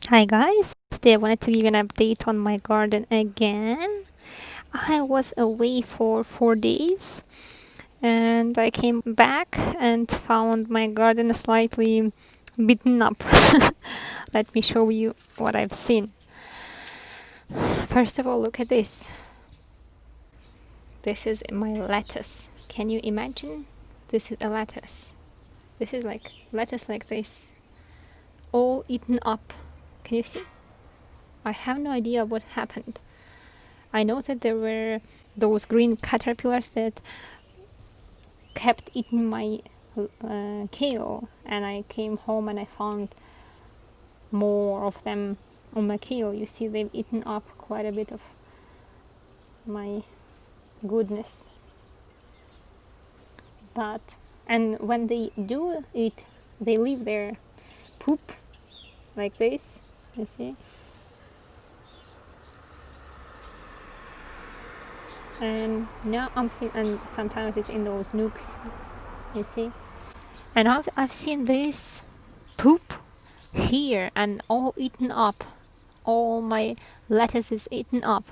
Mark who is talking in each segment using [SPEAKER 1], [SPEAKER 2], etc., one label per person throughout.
[SPEAKER 1] Hi guys, today I wanted to give you an update on my garden again. I was away for 4 days and I came back and found my garden slightly beaten up. Let me show you what I've seen. First of all, look at this. This is my lettuce. Can you imagine? This is a lettuce. This is like lettuce like this, all eaten up. Can you see? I have no idea what happened. I noted there were those green caterpillars that kept eating my kale, and I came home and I found more of them on my kale. You see, they've eaten up quite a bit of my goodness. And when they do eat, they leave their poop like this, you see. And now I'm seeing, and sometimes it's in those nooks, you see. And I've seen this poop here and all eaten up. All my lettuce is eaten up.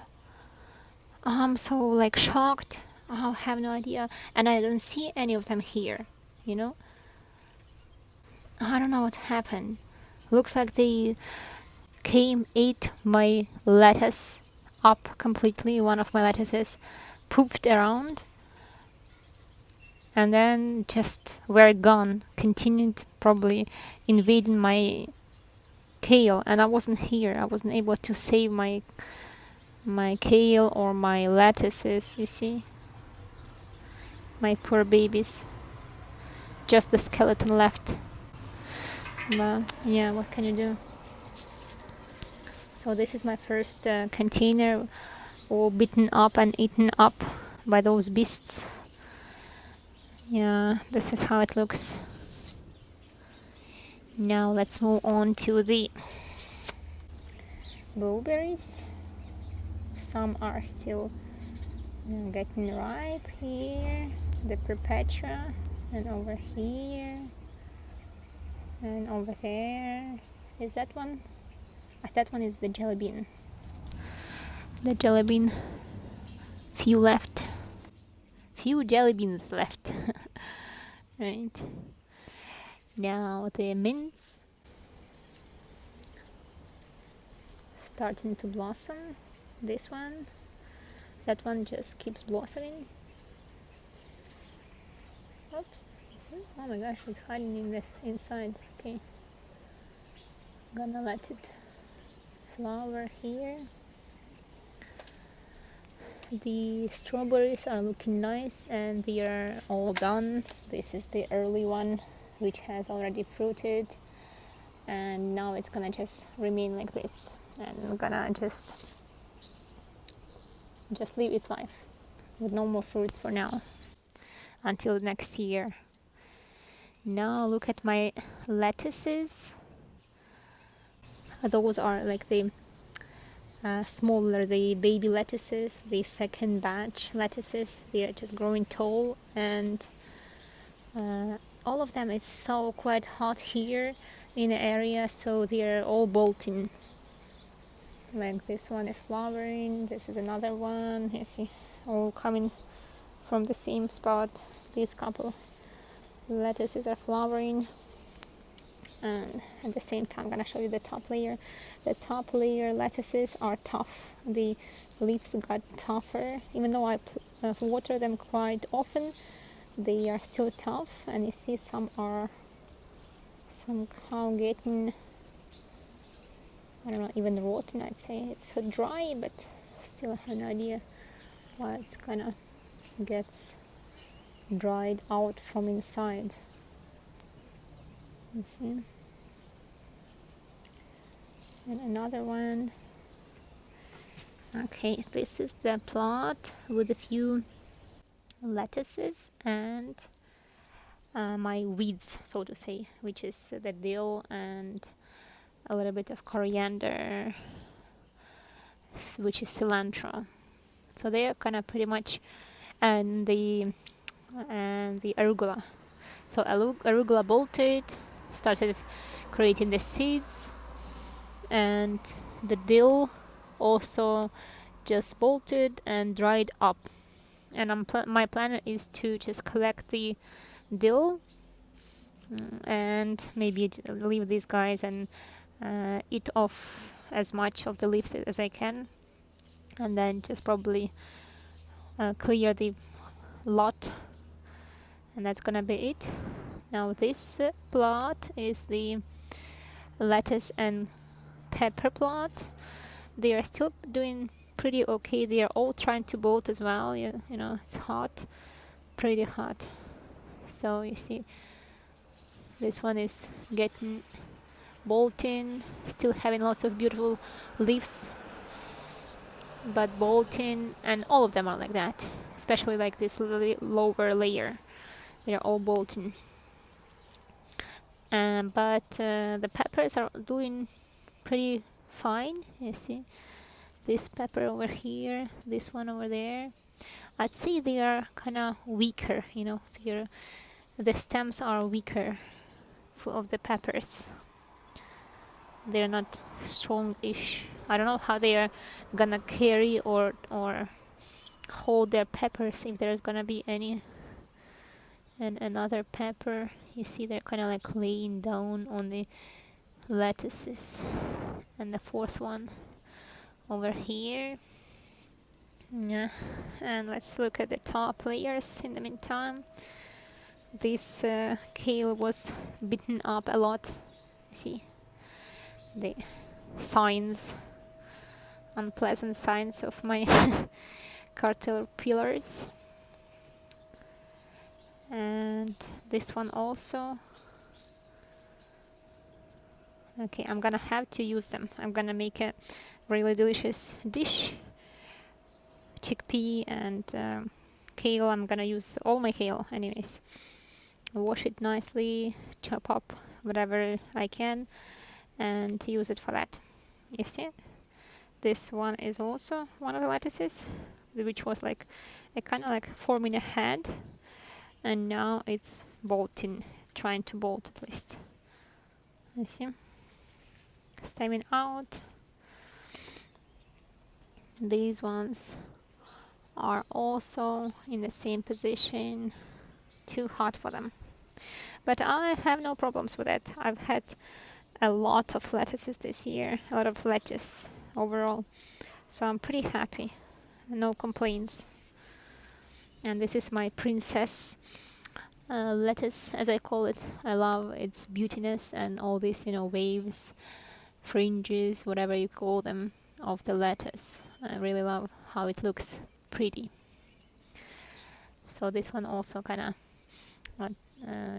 [SPEAKER 1] I'm so like shocked. I have no idea, and I don't see any of them here. You know, I don't know what happened. Looks like they came, ate my lettuce up completely. One of my lettuces pooped around and then just were gone. Continued probably invading my kale, and I wasn't here. I wasn't able to save my kale or my lettuces, you see. My poor babies. Just the skeleton left. But yeah, what can you do? So this is my first container, all beaten up and eaten up by those beasts. Yeah, this is how it looks. Now let's move on to the blueberries. Some are still getting ripe here. The perpetua, and over here, and over there. Is that one? That one is the jelly bean. The jelly bean. Few left. Few jelly beans left. Right. Now the mints starting to blossom. This one. That one just keeps blossoming. Oops. See? Oh my gosh, it's hiding in this inside. Okay. Gonna let it flower here. The strawberries are looking nice and they are all done. This is the early one which has already fruited, and now it's gonna just remain like this and I'm gonna just live its life with no more fruits for now until next year. Now look at my lettuces. Those are like the smaller, the baby lettuces, the second batch lettuces. They are just growing tall, and all of them, it's so quite hot here in the area, so they are all bolting. Like this one is flowering, this is another one, you see, all coming from the same spot. These couple lettuces are flowering, and at the same time I'm gonna show you the top layer. The top layer lettuces are tough. The leaves got tougher, even though I water them quite often. They are still tough, and you see some are somehow getting, I don't know, even rotten. I'd say it's so dry, but still I have no idea why it's kind of gets dried out from inside. You see. And another one. Okay, this is the plot with a few lettuces and my weeds, so to say, which is the dill and a little bit of coriander, which is cilantro. So they are kind of pretty much, and the arugula. So arugula bolted, started creating the seeds, And the dill also just bolted and dried up. And my plan is to just collect the dill and maybe leave these guys and eat off as much of the leaves as I can, and then just probably clear the lot, and that's gonna be it. Now this plot is the lettuce and pepper plot. They are still doing pretty okay. They are all trying to bolt as well. You know, it's hot, pretty hot. So you see, this one is getting bolting, still having lots of beautiful leaves, but bolting, and all of them are like that, especially like this lower layer. They're all bolting. But the peppers are doing pretty fine. You see, this pepper over here, this one over there. I'd say they are kind of weaker, you know, the stems are weaker of the peppers. They're not strong-ish. I don't know how they are gonna carry or hold their peppers, if there's gonna be any. And another pepper, you see they're kind of like laying down on the lettuces. And the fourth one over here. Yeah, and let's look at the top layers in the meantime. This kale was bitten up a lot. See the signs, unpleasant signs of my caterpillars. And this one also. Okay, I'm gonna have to use them. I'm gonna make a really delicious dish. Chickpea and kale. I'm gonna use all my kale anyways. Wash it nicely, chop up whatever I can, and use it for that. You see, this one is also one of the lettuces, which was like a kind of like forming a head, and now it's bolting, trying to bolt at least. You see, stemming out. These ones are also in the same position. Too hot for them, but I have no problems with it. I've had a lot of lettuces this year, a lot of lettuce overall, so I'm pretty happy, no complaints. And this is my princess lettuce, as I call it. I love its beautiness and all these, you know, waves, fringes, whatever you call them, of the lettuce. I really love how it looks pretty. So this one also kind of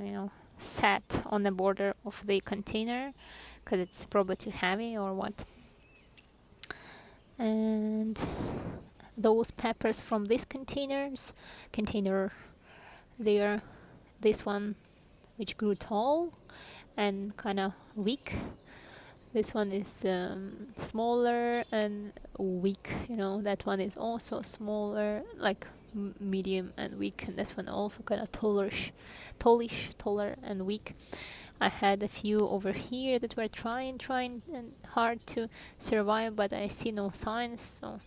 [SPEAKER 1] you know, sat on the border of the container because it's probably too heavy or what. And those peppers from this container, they are this one which grew tall and kind of weak. This one is smaller and weak, you know. That one is also smaller, like medium and weak, and this one also kind of tallish, taller and weak. I had a few over here that were trying and hard to survive, but I see no signs. So,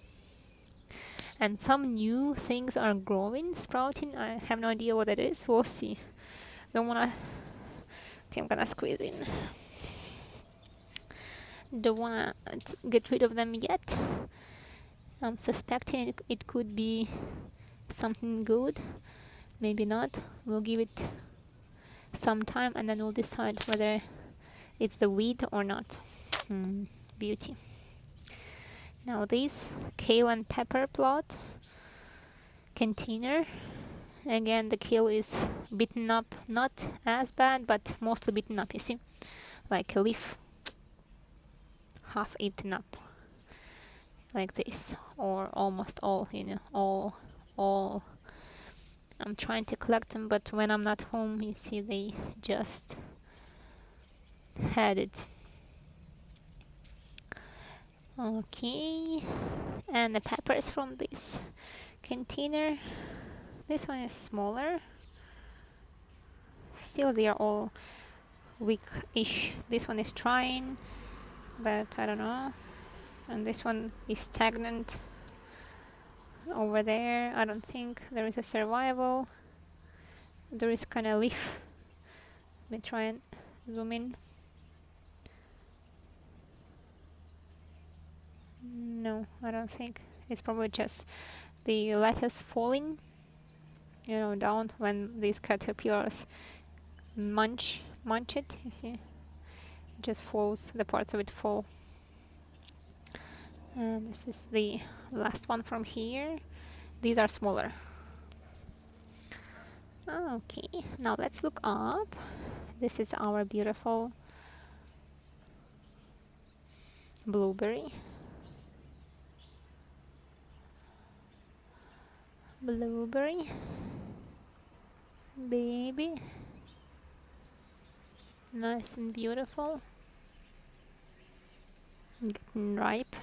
[SPEAKER 1] and some new things are growing, sprouting. I have no idea what it is. We'll see. Don't wanna. Okay, I'm gonna squeeze in. Don't wanna get rid of them yet. I'm suspecting it could be something good, maybe not. We'll give it some time and then we'll decide whether it's the weed or not. Beauty. Now this kale and pepper plot container, again the kale is beaten up, not as bad but mostly beaten up, you see, like a leaf half eaten up like this, or almost all, you know, all. I'm trying to collect them, but when I'm not home, you see they just had it. Okay, and the peppers from this container. This one is smaller. Still, they are all weak-ish. This one is trying. but I don't know. And this one is stagnant over there. I don't think there is a survival. There is kind of leaf. Let me try and zoom in. No, I don't think. It's probably just the lettuce falling, down when these caterpillars munch it. You see, it just falls. The parts of it fall. And this is the last one from here. These are smaller. Okay, now let's look up. This is our beautiful blueberry. Blueberry, baby, nice and beautiful, getting ripe.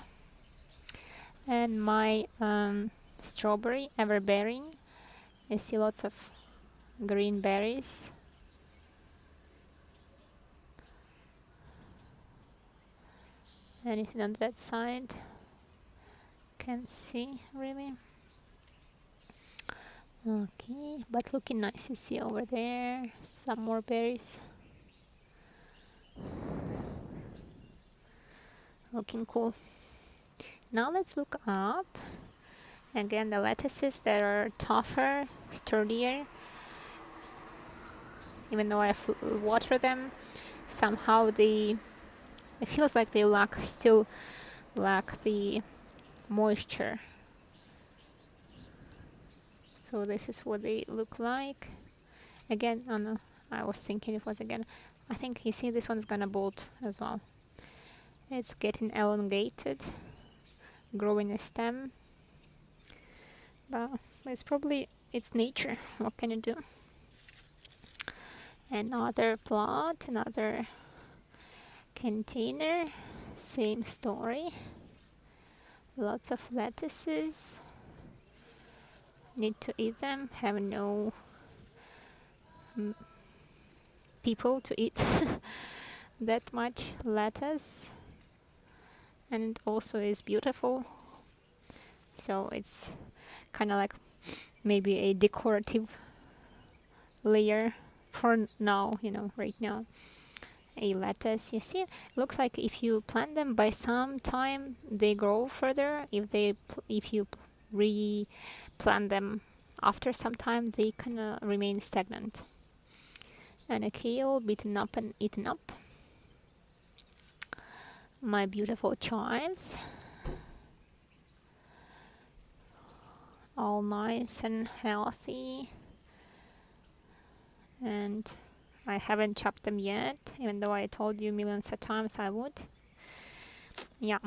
[SPEAKER 1] And my strawberry, ever bearing. I see lots of green berries. Anything on that side? Can't see really. Okay, but looking nice. You see over there some more berries. Looking cool. Now let's look up. Again, the lettuces that are tougher, sturdier. Even though I water them, somehow it feels like they still lack the moisture. So this is what they look like. Again, oh no, I was thinking it was again. I think you see this one's gonna bolt as well. It's getting elongated, growing a stem. But it's nature. What can you do? Another plot, another container, same story. Lots of lettuces. Need to eat them. Have no people to eat that much lettuce. And it also is beautiful. So it's kind of like maybe a decorative layer for now, right now. A lettuce, you see, it looks like if you plant them by some time, they grow further. If you replant them after some time, they kind of remain stagnant. And a kale beaten up and eaten up. My beautiful chives, all nice and healthy. And I haven't chopped them yet, even though I told you millions of times I would. Yeah.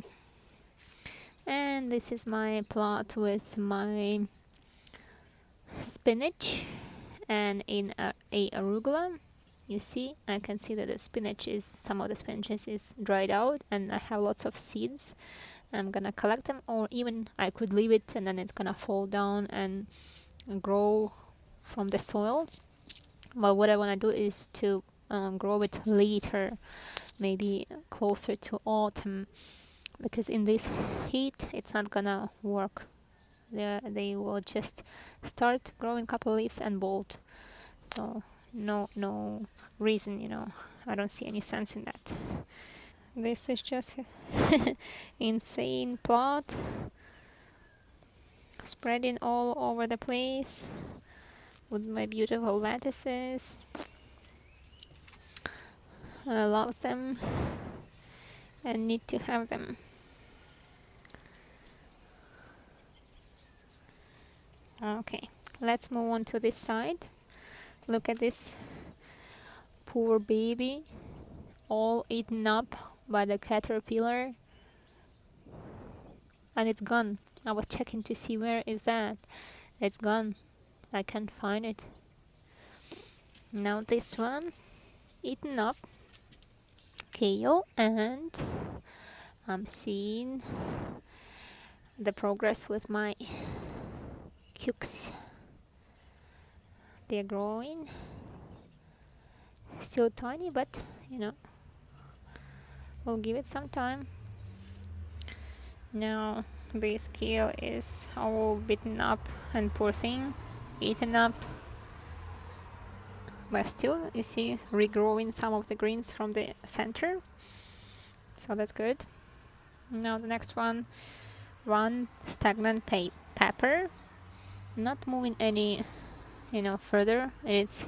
[SPEAKER 1] And this is my plot with my spinach and in a arugula. You see, I can see that some of the spinach is dried out, and I have lots of seeds. I'm gonna collect them, or even I could leave it and then it's gonna fall down and grow from the soil. But what I want to do is to grow it later, maybe closer to autumn, because in this heat it's not gonna work. They will just start growing couple leaves and bolt. So no reason, I don't see any sense in that. This is just insane plot, spreading all over the place with my beautiful lettuces. I love them and need to have them. Okay, let's move on to this side. Look at this poor baby, all eaten up by the caterpillar, and it's gone. I was checking to see where is that. It's gone. I can't find it. Now this one, eaten up. Kale, and I'm seeing the progress with my cukes. They're growing. Still tiny, but We'll give it some time. Now this kale is all beaten up and poor thing, eaten up. But still, you see, regrowing some of the greens from the center. So that's good. Now the next one stagnant pepper. Not moving any, further in its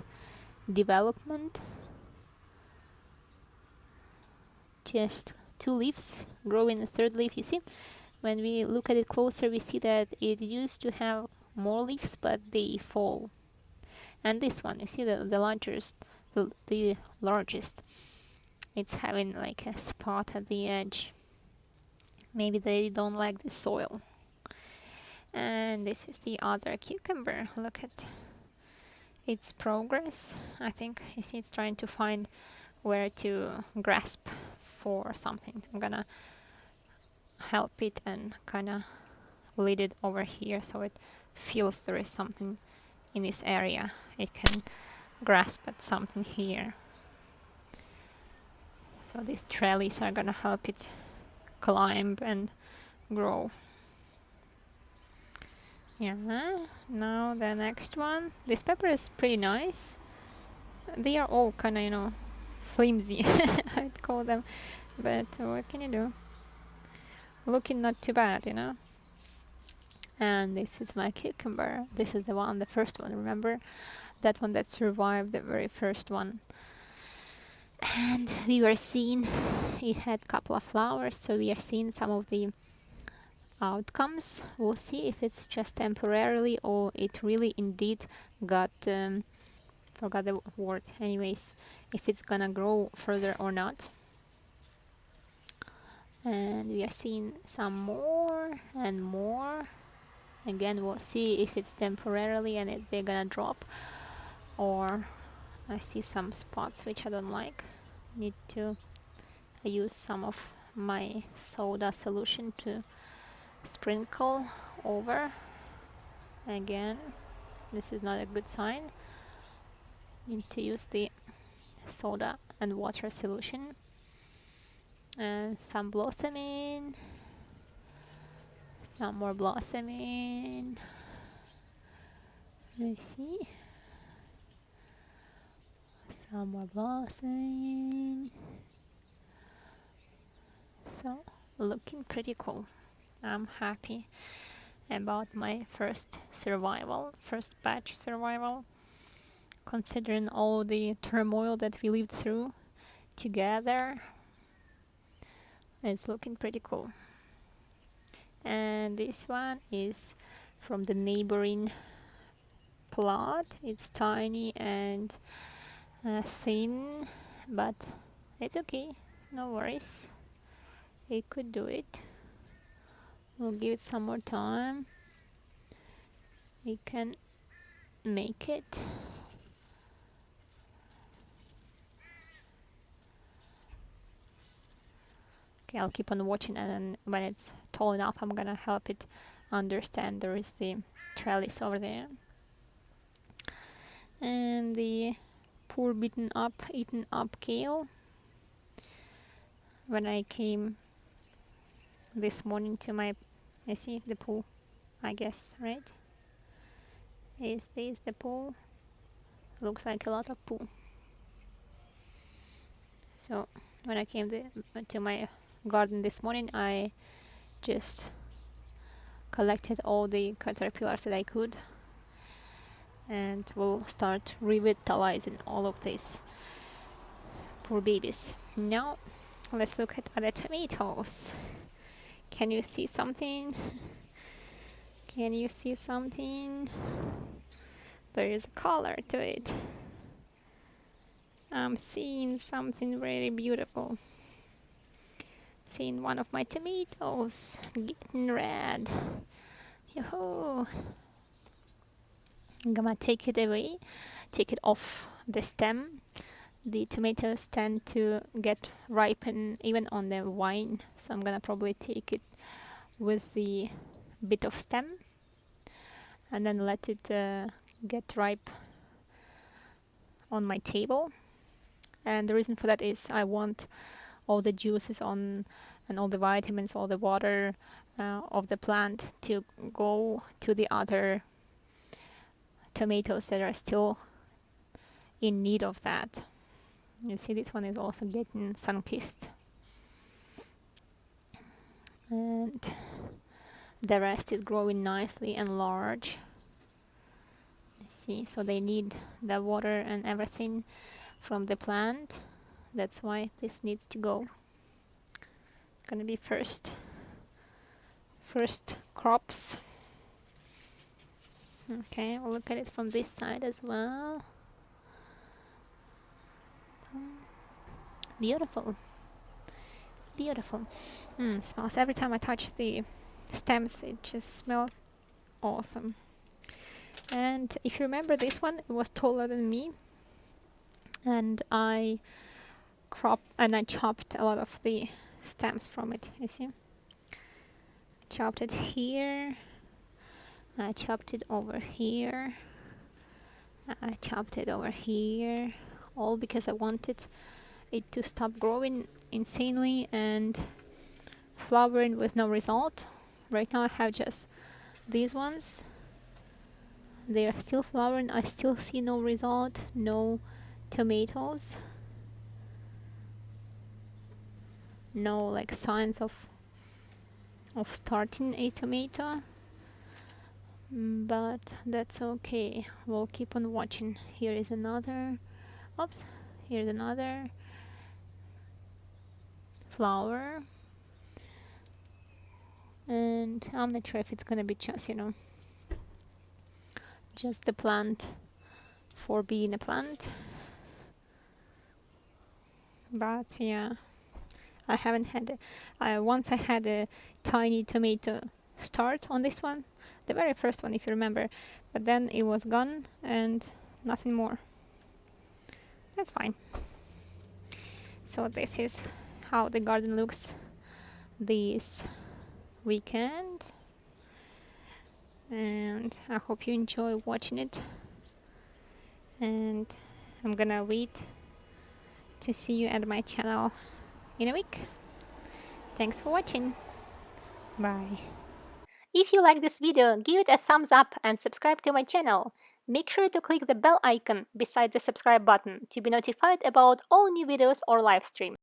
[SPEAKER 1] development. Just 2 leaves growing the third leaf. You see, when we look at it closer, we see that it used to have more leaves, but they fall. And this one, you see the largest, the largest. It's having like a spot at the edge. Maybe they don't like the soil. And this is the other cucumber. Look at its progress. I think you see it's trying to find where to grasp for something. I'm gonna help it and kind of lead it over here so it feels there is something in this area. It can grasp at something here. So these trellis are gonna help it climb and grow. Yeah, now the next one. This pepper is pretty nice. They are all kind of, flimsy, I'd call them. But what can you do? Looking not too bad, And this is my cucumber. This is the first one, remember? That one that survived the very first one. And we were seeing it had a couple of flowers, so we are seeing some of the outcomes. We'll see if it's just temporarily or it really indeed got forgot the word anyways, if it's gonna grow further or not. And we are seeing some more and more. Again, we'll see if it's temporarily and they're gonna drop, or I see some spots which I don't like. Need to use some of my soda solution to sprinkle over. Again, this is not a good sign. Need to use the soda and water solution. And some blossoming, some more blossoming. Let's see, some more blossoming. So looking pretty cool. I'm happy about my first batch survival, considering all the turmoil that we lived through together. It's looking pretty cool. And this one is from the neighboring plot. It's tiny and thin, but it's okay, no worries, it could do it. We'll give it some more time. We can make it. Okay, I'll keep on watching, and then when it's tall enough, I'm gonna help it understand there is the trellis over there. And the poor eaten up kale. When I came this morning to I see the pool, I guess, right? Is this the pool? Looks like a lot of pool. So when I came to my garden this morning, I just collected all the caterpillars that I could, and we'll start revitalizing all of these poor babies. Now let's look at other tomatoes. Can you see something? Can you see something? There is a color to it. I'm seeing something very beautiful. Seeing one of my tomatoes getting red. Yoo-hoo! I'm gonna take it away, take it off the stem. The tomatoes tend to get ripen even on the vine, so I'm gonna probably take it with the bit of stem and then let it get ripe on my table. And the reason for that is I want all the juices on and all the vitamins, all the water of the plant to go to the other tomatoes that are still in need of that. You see, this one is also getting sun-kissed. And the rest is growing nicely and large. See, so they need the water and everything from the plant. That's why this needs to go. It's gonna be first crops. Okay, we'll look at it from this side as well. Beautiful. Beautiful. Smells, every time I touch the stems, it just smells awesome. And if you remember, this one, it was taller than me, and I chopped a lot of the stems from it. You see, chopped it here, I chopped it over here, I chopped it over here, all because I wanted it to stop growing insanely and flowering with no result. Right now I have just these ones. They are still flowering. I still see no result, no tomatoes, no like signs of starting a tomato. But that's okay. We'll keep on watching. Here is another. Oops. Here's another flower. And I'm not sure if it's gonna be just, just the plant for being a plant. But yeah, I haven't had once I had a tiny tomato start on this one, the very first one if you remember, but then it was gone and nothing more. That's fine. So this is how the garden looks this weekend, and I hope you enjoy watching it, and I'm gonna wait to see you at my channel in a week. Thanks for watching. Bye. If you like this video, give it a thumbs up and subscribe to my channel. Make sure to click the bell icon beside the subscribe button to be notified about all new videos or live streams.